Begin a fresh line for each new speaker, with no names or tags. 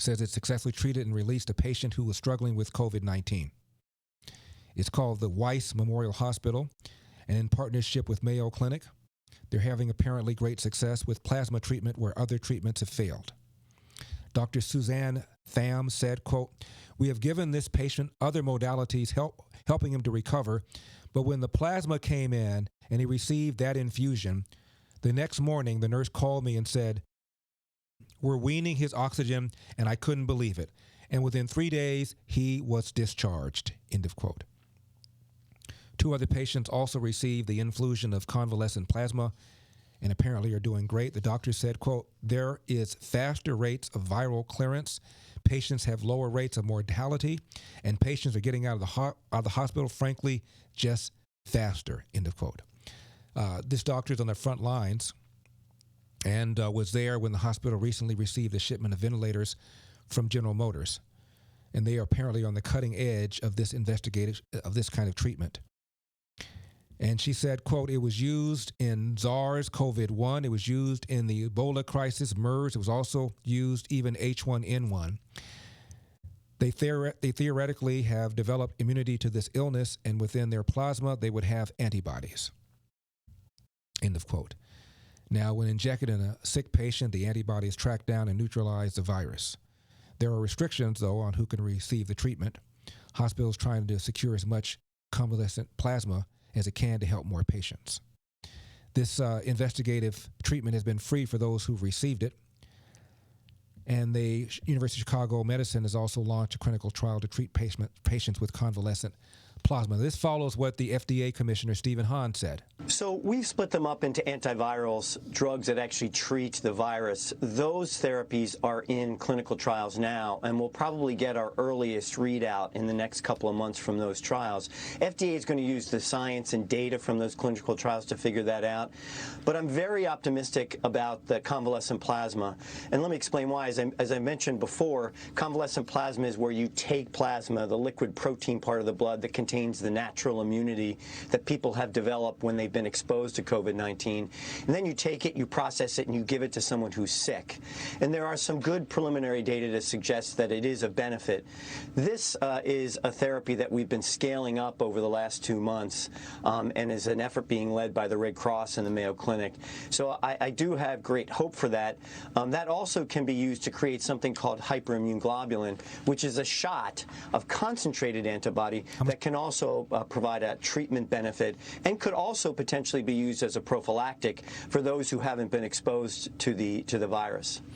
says it successfully treated and released a patient who was struggling with COVID-19. It's called the Weiss Memorial Hospital, and in partnership with Mayo Clinic, they're having apparently great success with plasma treatment where other treatments have failed. Dr. Suzanne Pham said, quote, "We have given this patient other modalities helping him to recover, but when the plasma came in and he received that infusion, the next morning the nurse called me and said, 'We're weaning his oxygen,' and I couldn't believe it. And within 3 days, he was discharged," end of quote. 2 other patients also received the infusion of convalescent plasma and apparently are doing great. The doctor said, quote, "There is faster rates of viral clearance. Patients have lower rates of mortality, and patients are getting out of the hospital, frankly, just faster," end of quote. This doctor is on the front lines and was there when the hospital recently received a shipment of ventilators from General Motors. And they are apparently on the cutting edge of this kind of treatment. And she said, quote, "It was used in SARS-CoV-1. It was used in the Ebola crisis, MERS. It was also used even H1N1. They theoretically have developed immunity to this illness, and within their plasma, they would have antibodies," end of quote. Now, when injected in a sick patient, the antibodies track down and neutralize the virus. There are restrictions, though, on who can receive the treatment. Hospitals trying to secure as much convalescent plasma as it can to help more patients. This investigative treatment has been free for those who've received it. And the University of Chicago Medicine has also launched a clinical trial to treat patients with convalescent plasma. This follows what the FDA Commissioner Stephen Hahn said.
So we've split them up into antivirals, drugs that actually treat the virus. Those therapies are in clinical trials now, and we'll probably get our earliest readout in the next couple of months from those trials. FDA is going to use the science and data from those clinical trials to figure that out. But I'm very optimistic about the convalescent plasma. And let me explain why. As I mentioned before, convalescent plasma is where you take plasma, the liquid protein part of the blood that contains the natural immunity that people have developed when they've been exposed to COVID-19. And then you take it, you process it, and you give it to someone who's sick. And there are some good preliminary data to suggest that it is a benefit. This is a therapy that we've been scaling up over the last 2 months and is an effort being led by the Red Cross and the Mayo Clinic. So I do have great hope for that. That also can be used to create something called hyperimmune globulin, which is a shot of concentrated antibody that can also provide a treatment benefit and could also potentially be used as a prophylactic for those who haven't been exposed to the virus.